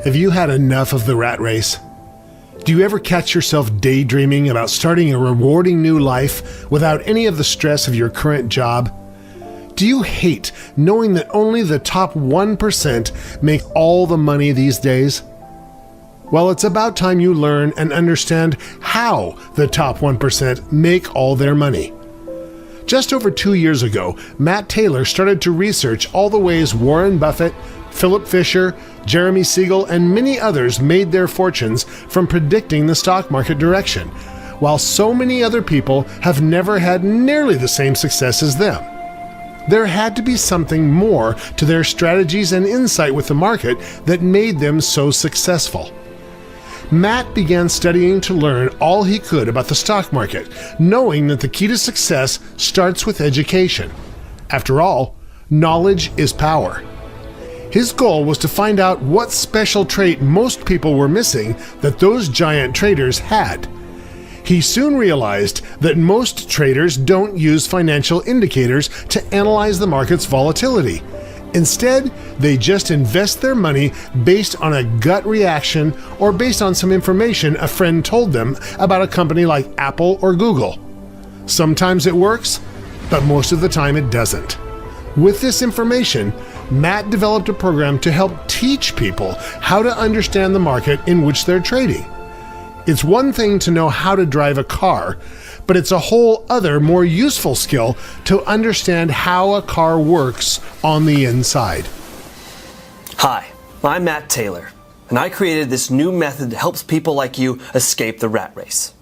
Have you had enough of the rat race? Do you ever catch yourself daydreaming about starting a rewarding new life without any of the stress of your current job? Do you hate knowing that only the top 1% make all the money these days? Well, it's about time you learn and understand how the top 1% make all their money. Just over 2 years ago, Matt Taylor started to research all the ways Warren Buffett, Philip Fisher, Jeremy Siegel, and many others made their fortunes from predicting the stock market direction, while so many other people have never had nearly the same success as them. There had to be something more to their strategies and insight with the market that made them so successful. Matt began studying to learn all he could about the stock market, knowing that the key to success starts with education. After all, knowledge is power. His goal was to find out what special trait most people were missing that those giant traders had. He soon realized that most traders don't use financial indicators to analyze the market's volatility. Instead, they just invest their money based on a gut reaction or based on some information a friend told them about a company like Apple or Google. Sometimes it works, but most of the time it doesn't. With this information, Matt developed a program to help teach people how to understand the market in which they're trading. It's one thing to know how to drive a car, but it's a whole other, more useful skill to understand how a car works on the inside. Hi, I'm Matt Taylor, and I created this new method that helps people like you escape the rat race.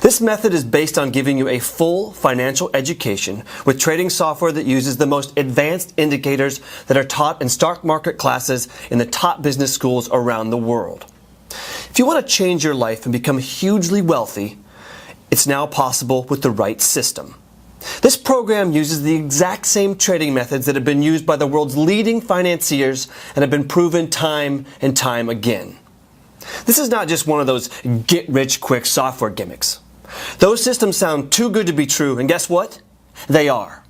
This method is based on giving you a full financial education with trading software that uses the most advanced indicators that are taught in stock market classes in the top business schools around the world. If you want to change your life and become hugely wealthy, it's now possible with the right system. This program uses the exact same trading methods that have been used by the world's leading financiers and have been proven time and time again. This is not just one of those get-rich-quick software gimmicks. Those systems sound too good to be true, and guess what? They are.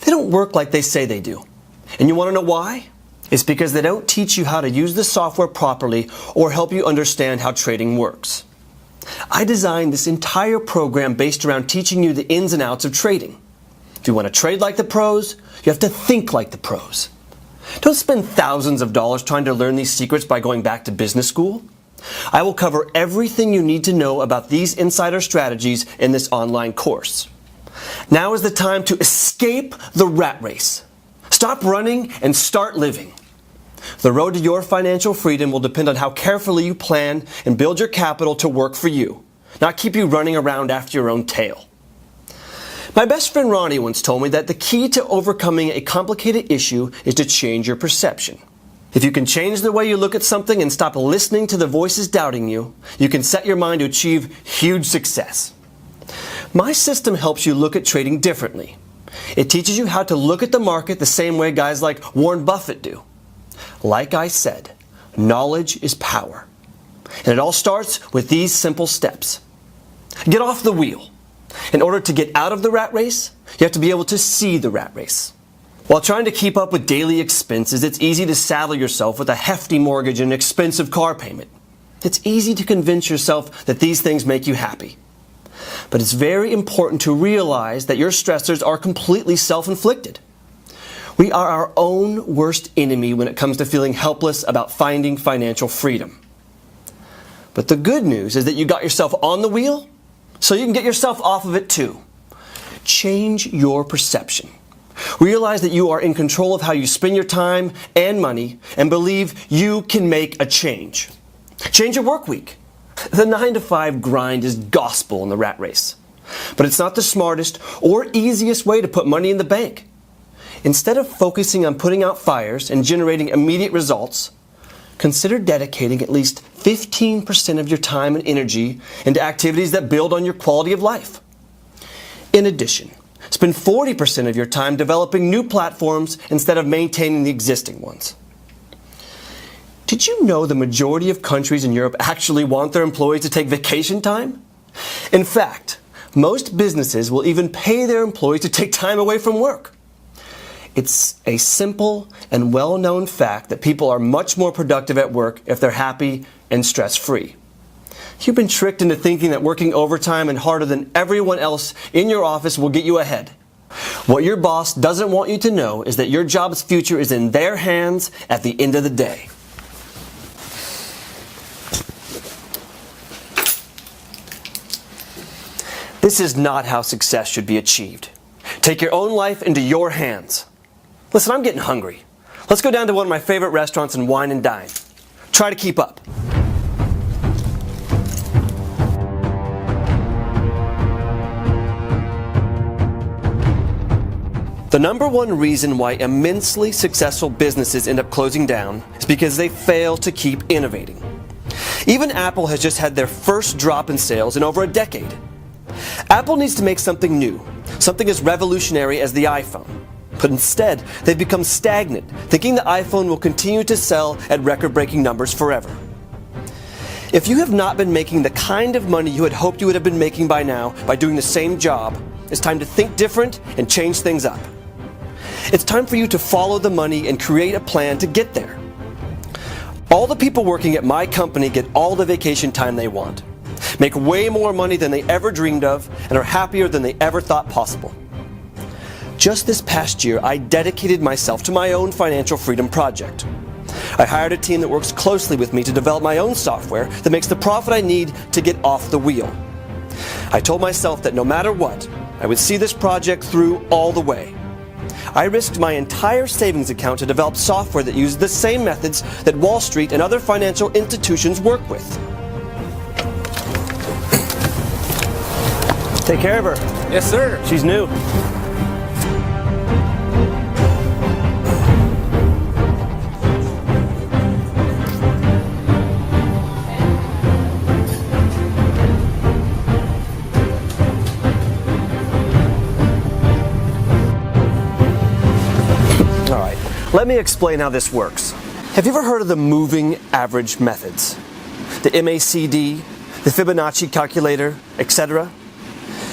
They don't work like they say they do. And you want to know why? It's because they don't teach you how to use the software properly or help you understand how trading works. I designed this entire program based around teaching you the ins and outs of trading. If you want to trade like the pros, you have to think like the pros. Don't spend thousands of dollars trying to learn these secrets by going back to business school. I will cover everything you need to know about these insider strategies in this online course. Now is the time to escape the rat race. Stop running and start living. The road to your financial freedom will depend on how carefully you plan and build your capital to work for you, not keep you running around after your own tail. My best friend Ronnie once told me that the key to overcoming a complicated issue is to change your perception. If you can change the way you look at something and stop listening to the voices doubting you, you can set your mind to achieve huge success. My system helps you look at trading differently. It teaches you how to look at the market the same way guys like Warren Buffett do. Like I said, knowledge is power. And it all starts with these simple steps. Get off the wheel. In order to get out of the rat race, you have to be able to see the rat race. While trying to keep up with daily expenses, it's easy to saddle yourself with a hefty mortgage and an expensive car payment. It's easy to convince yourself that these things make you happy. But it's very important to realize that your stressors are completely self-inflicted. We are our own worst enemy when it comes to feeling helpless about finding financial freedom. But the good news is that you got yourself on the wheel, so you can get yourself off of it too. Change your perception. Realize that you are in control of how you spend your time and money, and believe you can make a change. Change your work week. The 9-to-5 grind is gospel in the rat race. But it's not the smartest or easiest way to put money in the bank. Instead of focusing on putting out fires and generating immediate results, consider dedicating at least 15% of your time and energy into activities that build on your quality of life. In addition, spend 40% of your time developing new platforms instead of maintaining the existing ones. Did you know the majority of countries in Europe actually want their employees to take vacation time? In fact, most businesses will even pay their employees to take time away from work. It's a simple and well-known fact that people are much more productive at work if they're happy and stress-free. You've been tricked into thinking that working overtime and harder than everyone else in your office will get you ahead. What your boss doesn't want you to know is that your job's future is in their hands at the end of the day. This is not how success should be achieved. Take your own life into your hands. Listen, I'm getting hungry. Let's go down to one of my favorite restaurants and wine and dine. Try to keep up. The number one reason why immensely successful businesses end up closing down is because they fail to keep innovating. Even Apple has just had their first drop in sales in over a decade. Apple needs to make something new, something as revolutionary as the iPhone. But instead, they've become stagnant, thinking the iPhone will continue to sell at record-breaking numbers forever. If you have not been making the kind of money you had hoped you would have been making by now by doing the same job, it's time to think different and change things up. It's time for you to follow the money and create a plan to get there. All the people working at my company get all the vacation time they want, make way more money than they ever dreamed of, and are happier than they ever thought possible. Just this past year, I dedicated myself to my own financial freedom project. I hired a team that works closely with me to develop my own software that makes the profit I need to get off the wheel. I told myself that no matter what, I would see this project through all the way. I risked my entire savings account to develop software that uses the same methods that Wall Street and other financial institutions work with. Take care of her. Yes, sir. She's new. Let me explain how this works. Have you ever heard of the moving average methods? The MACD, the Fibonacci calculator, etc.?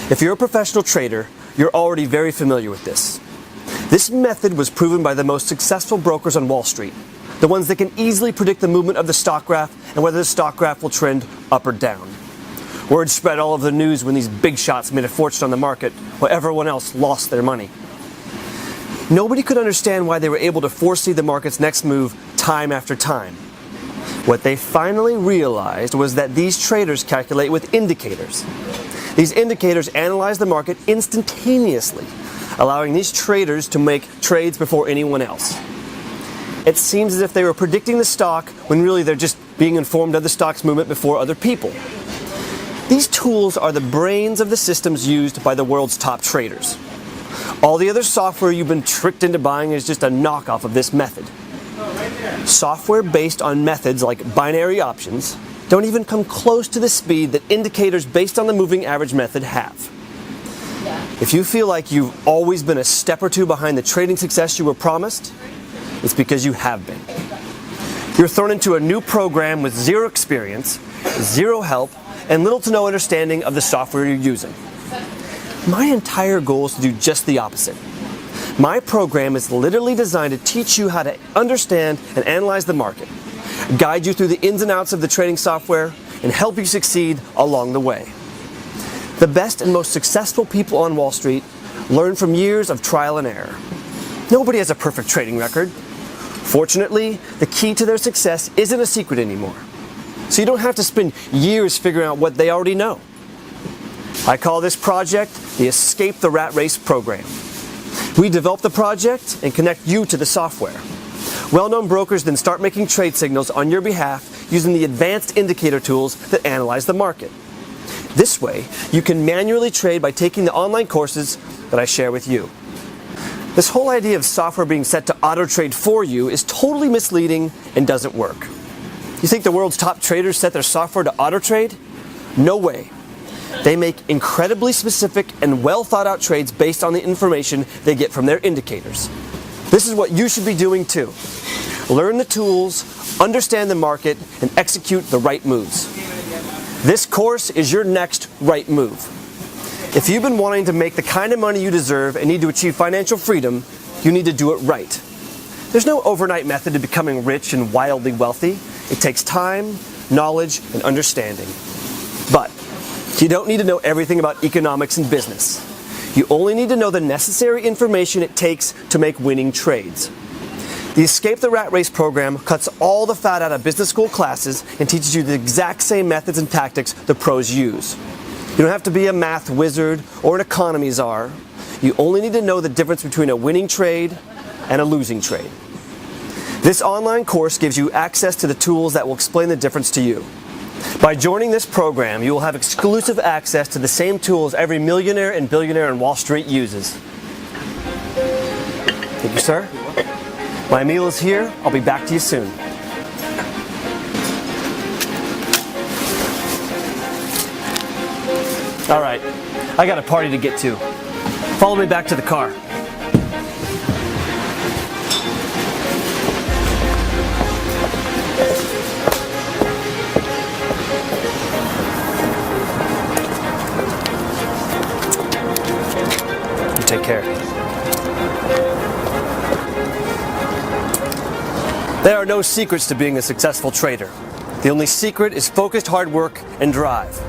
If you're a professional trader, you're already very familiar with this. This method was proven by the most successful brokers on Wall Street, the ones that can easily predict the movement of the stock graph and whether the stock graph will trend up or down. Word spread all over the news when these big shots made a fortune on the market while everyone else lost their money. Nobody could understand why they were able to foresee the market's next move time after time. What they finally realized was that these traders calculate with indicators. These indicators analyze the market instantaneously, allowing these traders to make trades before anyone else. It seems as if they were predicting the stock when really they're just being informed of the stock's movement before other people. These tools are the brains of the systems used by the world's top traders. All the other software you've been tricked into buying is just a knockoff of this method. Software based on methods like binary options don't even come close to the speed that indicators based on the moving average method have. If you feel like you've always been a step or two behind the trading success you were promised, it's because you have been. You're thrown into a new program with zero experience, zero help, and little to no understanding of the software you're using. My entire goal is to do just the opposite. My program is literally designed to teach you how to understand and analyze the market, guide you through the ins and outs of the trading software, and help you succeed along the way. The best and most successful people on Wall Street learn from years of trial and error. Nobody has a perfect trading record. Fortunately, the key to their success isn't a secret anymore. So you don't have to spend years figuring out what they already know. I call this project the Escape the Rat Race program. We develop the project and connect you to the software. Well-known brokers then start making trade signals on your behalf using the advanced indicator tools that analyze the market. This way, you can manually trade by taking the online courses that I share with you. This whole idea of software being set to auto-trade for you is totally misleading and doesn't work. You think the world's top traders set their software to auto-trade? No way. They make incredibly specific and well thought out trades based on the information they get from their indicators. This is what you should be doing too. Learn the tools, understand the market, and execute the right moves. This course is your next right move. If you've been wanting to make the kind of money you deserve and need to achieve financial freedom, you need to do it right. There's no overnight method to becoming rich and wildly wealthy. It takes time, knowledge, and understanding. But you don't need to know everything about economics and business. You only need to know the necessary information it takes to make winning trades. The Escape the Rat Race program cuts all the fat out of business school classes and teaches you the exact same methods and tactics the pros use. You don't have to be a math wizard or an economy czar. You only need to know the difference between a winning trade and a losing trade. This online course gives you access to the tools that will explain the difference to you. By joining this program, you will have exclusive access to the same tools every millionaire and billionaire in Wall Street uses. Thank you, sir. My meal is here. I'll be back to you soon. All right, I got a party to get to. Follow me back to the car. You take care. There are no secrets to being a successful trader. The only secret is focused hard work and drive.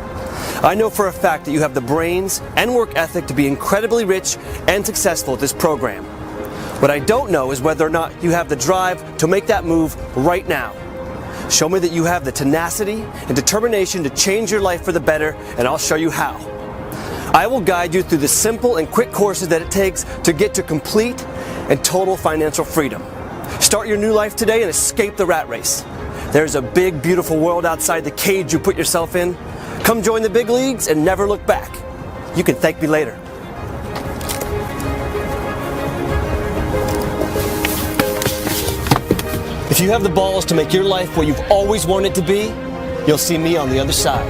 I know for a fact that you have the brains and work ethic to be incredibly rich and successful at this program. What I don't know is whether or not you have the drive to make that move right now. Show me that you have the tenacity and determination to change your life for the better, and I'll show you how. I will guide you through the simple and quick courses that it takes to get to complete and total financial freedom. Start your new life today and escape the rat race. There's a big, beautiful world outside the cage you put yourself in. Come join the big leagues and never look back. You can thank me later. If you have the balls to make your life what you've always wanted to be, you'll see me on the other side.